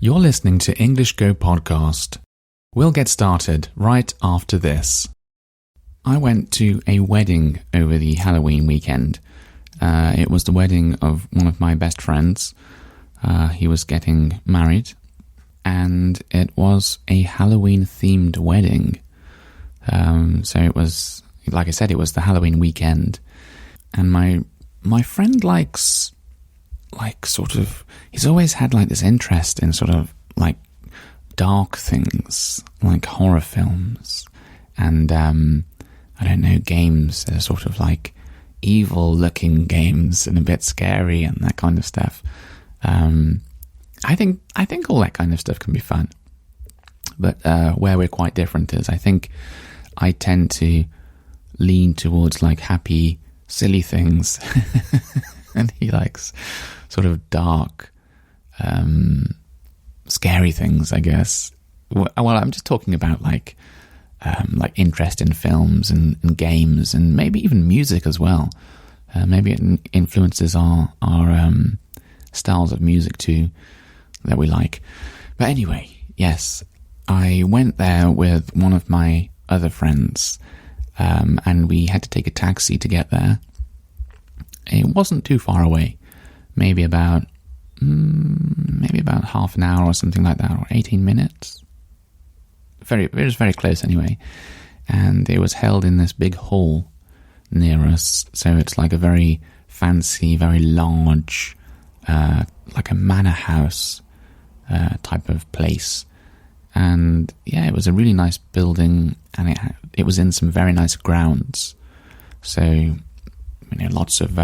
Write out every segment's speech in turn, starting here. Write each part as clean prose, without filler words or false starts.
You're listening to English Go Podcast. We'll get started right after this. I went to a wedding over the Halloween weekend. It was the wedding of one of my best friends. He was getting married, and it was a Halloween-themed wedding. So it was, like I said, it was the Halloween weekend. And my friend likes, he's always had like this interest in sort of like dark things, like horror films, and I don't know, games that are sort of like evil-looking games and a bit scary and that kind of stuff. I think all that kind of stuff can be fun. But where we're quite different is I think I tend to lean towards like happy, silly things, and he likes sort of dark, scary things, I guess. Well, I'm just talking about like interest in films and games and maybe even music as well. Maybe it influences our styles of music too that we like. But anyway, yes, I went there with one of my other friends, and we had to take a taxi to get there. It wasn't too far away, maybe about half an hour or something like that, or 18 minutes. It was very close anyway, and it was held in this big hall near us. So it's like a very fancy, very large, like a manor house type of place. And yeah, it was a really nice building, and it was in some very nice grounds. So lots of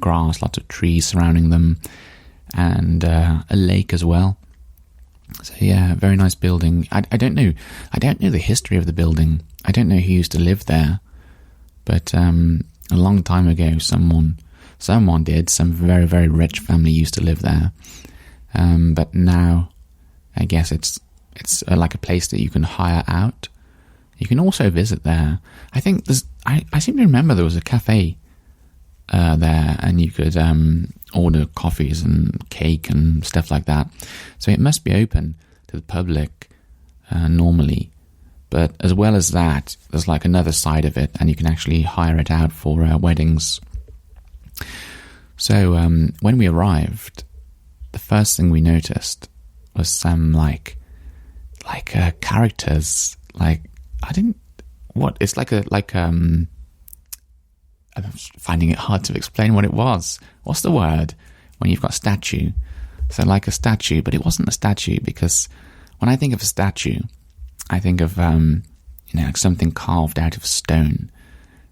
grass, lots of trees surrounding them, and a lake as well. So yeah, very nice building. I don't know the history of the building. I don't know who used to live there, but a long time ago, someone did. Some very, very rich family used to live there. But now, I guess it's like a place that you can hire out. You can also visit there. I think I seem to remember there was a cafe there, and you could order coffees and cake and stuff like that. So it must be open to the public normally. But as well as that, there's like another side of it, and you can actually hire it out for weddings. So when we arrived, the first thing we noticed was some like characters. I'm finding it hard to explain what it was. What's the word when you've got a statue? So like a statue, but it wasn't a statue, because when I think of a statue, I think of like something carved out of stone,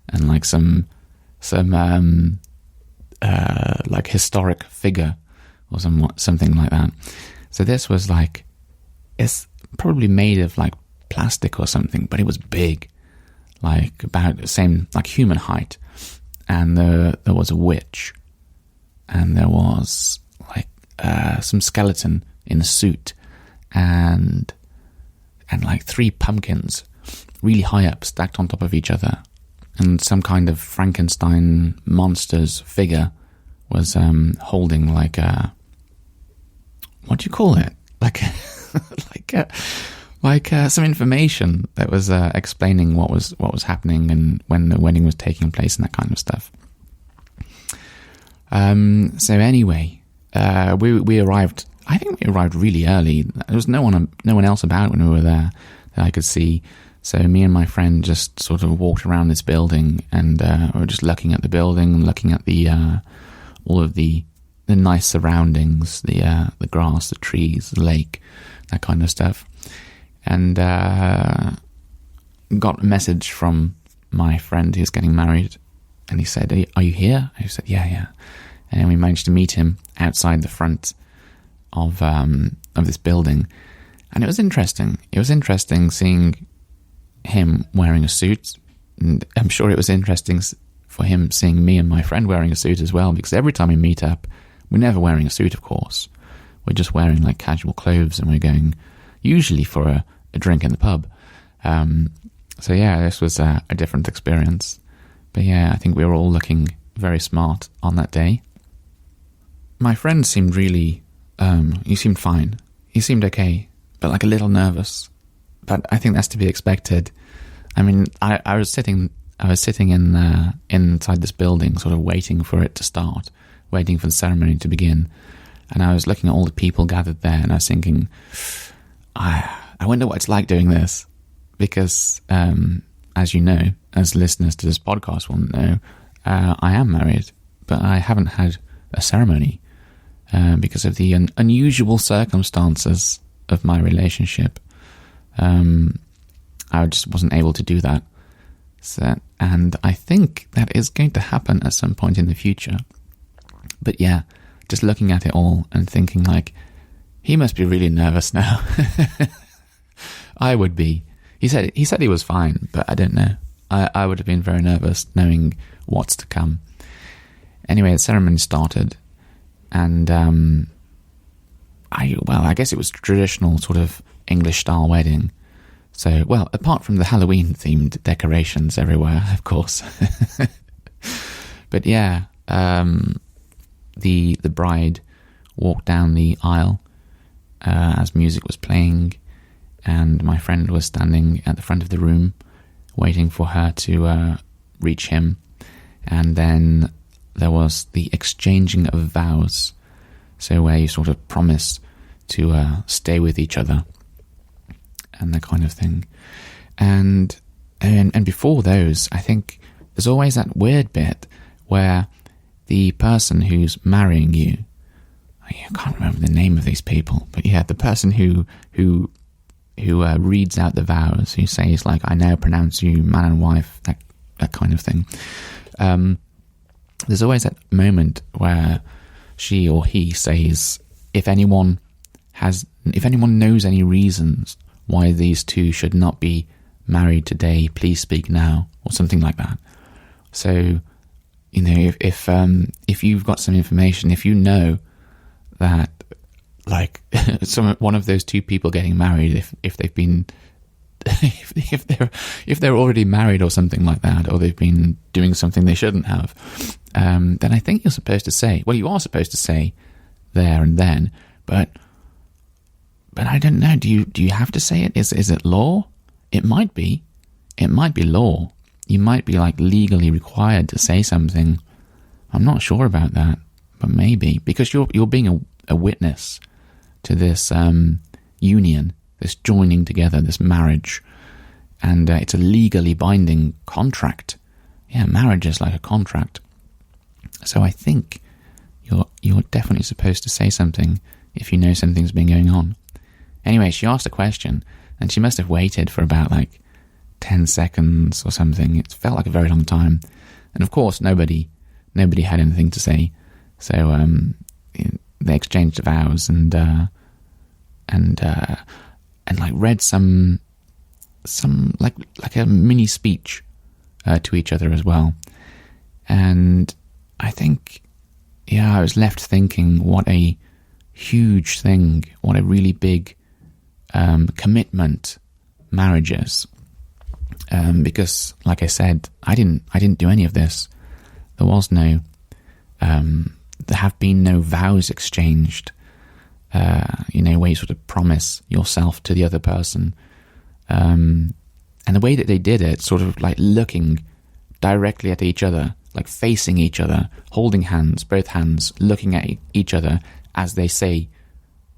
and like some like historic figure or something like that. So this was like, it's probably made of like plastic or something, but it was big, like about the same, like human height. And there was a witch, and there was like some skeleton in a suit, and like 3 pumpkins really high up, stacked on top of each other, and some kind of Frankenstein monster's figure was holding like a, what do you call it? Like some information that was explaining what was happening and when the wedding was taking place and that kind of stuff. So anyway, we arrived. I think we arrived really early. There was no one else about when we were there that I could see. So me and my friend just sort of walked around this building, and we were just looking at the building, looking at the all of the nice surroundings, the grass, the trees, the lake, that kind of stuff. And got a message from my friend who's getting married, and he said, "Are you here?" I said, "Yeah." And we managed to meet him outside the front of this building, and it was interesting. It was interesting seeing him wearing a suit, and I'm sure it was interesting for him seeing me and my friend wearing a suit as well, because every time we meet up, we're never wearing a suit, of course. We're just wearing like casual clothes, and we're going usually for a drink in the pub. So yeah, this was a different experience. But yeah, I think we were all looking very smart on that day. My friend seemed really, he seemed fine. he seemed okay, but like a little nervous. But I think that's to be expected. I mean, I was sitting in inside this building, sort of waiting for it to start, waiting for the ceremony to begin. And I was looking at all the people gathered there, and I was thinking, I wonder what it's like doing this. Because, as you know, as listeners to this podcast will know, I am married, but I haven't had a ceremony because of the unusual circumstances of my relationship. I just wasn't able to do that. And I think that is going to happen at some point in the future. But yeah, just looking at it all and thinking like, he must be really nervous now. I would be. He said he was fine, but I don't know. I would have been very nervous knowing what's to come. Anyway, the ceremony started, and I guess it was traditional sort of English-style wedding. So, well, apart from the Halloween-themed decorations everywhere, of course. But yeah, the bride walked down the aisle as music was playing, and my friend was standing at the front of the room waiting for her to reach him. And then there was the exchanging of vows, so where you sort of promise to stay with each other and that kind of thing. And before those, I think there's always that weird bit where the person who's marrying you, I can't remember the name of these people, but yeah, the person who reads out the vows, who says like, I now pronounce you man and wife, that kind of thing. There's always that moment where she or he says, if anyone knows any reasons why these two should not be married today, please speak now, or something like that. So, you know, if you've got some information, if you know that like one of those two people getting married, if they've been if they're already married or something like that, or they've been doing something they shouldn't have, then I think you're supposed to say, well, you are supposed to say there and then, but I don't know. Do you have to say it? Is it law? It might be law. You might be like legally required to say something. I'm not sure about that, but maybe, because you're being a witness to this union, this joining together, this marriage, and it's a legally binding contract. Yeah, marriage is like a contract. So I think you're definitely supposed to say something if you know something's been going on. Anyway, she asked a question, and she must have waited for about like 10 seconds or something. It felt like a very long time. And of course, nobody had anything to say. So they exchanged vows and like read some like a mini speech to each other as well. And I think, yeah, I was left thinking what a huge thing, what a really big commitment marriage is. Because, like I said, I didn't do any of this. There was no, there have been no vows exchanged. Where you sort of promise yourself to the other person. And the way that they did it, sort of like looking directly at each other, like facing each other, holding hands, both hands, looking at each other as they say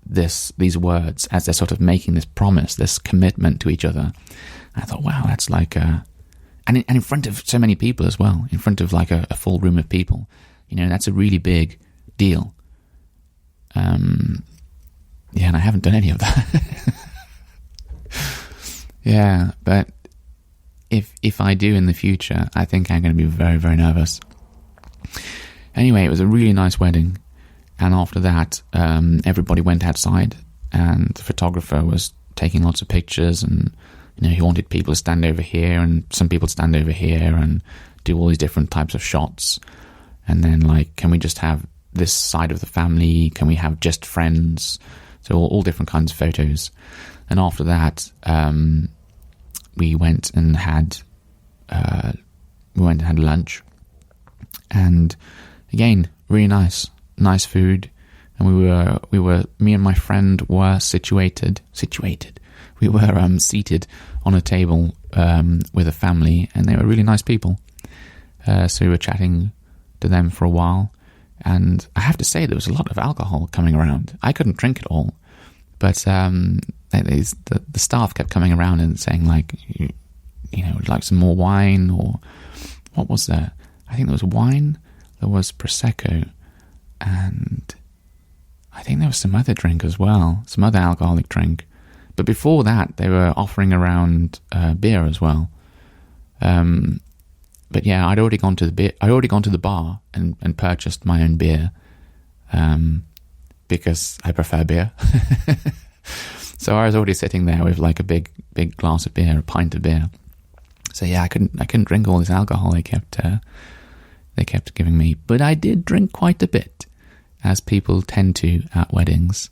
these words, as they're sort of making this promise, this commitment to each other. And I thought, wow, that's like and in front of so many people as well, in front of like a full room of people, that's a really big deal. Yeah, and I haven't done any of that. Yeah, but if I do in the future, I think I'm going to be very, very nervous. Anyway, it was a really nice wedding. And after that, everybody went outside, and the photographer was taking lots of pictures, and he wanted people to stand over here, and some people to stand over here, and do all these different types of shots. And then, like, can we just have this side of the family? Can we have just friends? So all different kinds of photos. And after that, we went and had lunch. And again, really nice food, and me and my friend were situated. We were seated on a table with a family, and they were really nice people. So we were chatting to them for a while, and I have to say there was a lot of alcohol coming around. I couldn't drink it all, but the staff kept coming around and saying, like, would like some more wine, or what was there? I think there was wine, there was Prosecco, and I think there was some other drink as well, some other alcoholic drink. But before that, they were offering around beer as well. But yeah, I'd already gone to the bar and purchased my own beer, because I prefer beer. So I was already sitting there with like a big glass of beer, a pint of beer. So yeah, I couldn't drink all this alcohol they kept giving me, but I did drink quite a bit, as people tend to at weddings.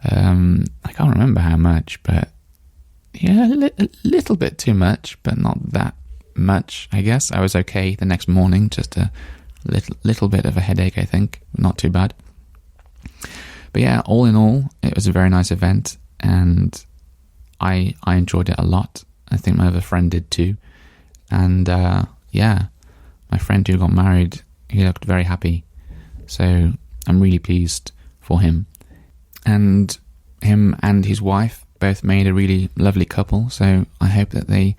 I can't remember how much, but yeah, a little bit too much, but not that much, I guess. I was okay the next morning, just a little bit of a headache, I think, not too bad. But yeah, all in all, it was a very nice event, and I enjoyed it a lot. I think my other friend did too. And yeah, my friend who got married, he looked very happy. So I'm really pleased for him. And him and his wife both made a really lovely couple, so I hope that they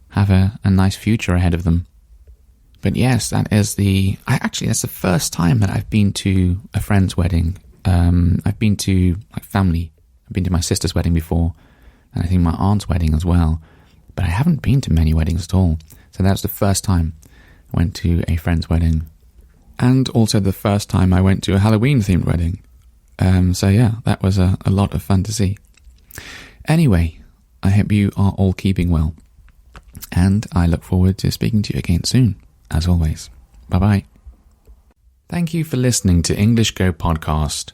have a nice future ahead of them. But yes, that's the first time that I've been to a friend's wedding. I've been to family. I've been to my sister's wedding before, and I think my aunt's wedding as well. But I haven't been to many weddings at all. So that's the first time I went to a friend's wedding. And also the first time I went to a Halloween-themed wedding. So yeah, that was a lot of fun to see. Anyway, I hope you are all keeping well. And I look forward to speaking to you again soon, as always. Bye-bye. Thank you for listening to English Go Podcast.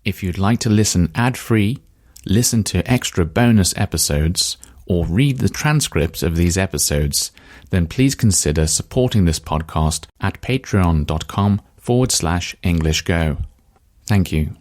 If you'd like to listen ad-free, listen to extra bonus episodes, or read the transcripts of these episodes, then please consider supporting this podcast at patreon.com/EnglishGo. Thank you.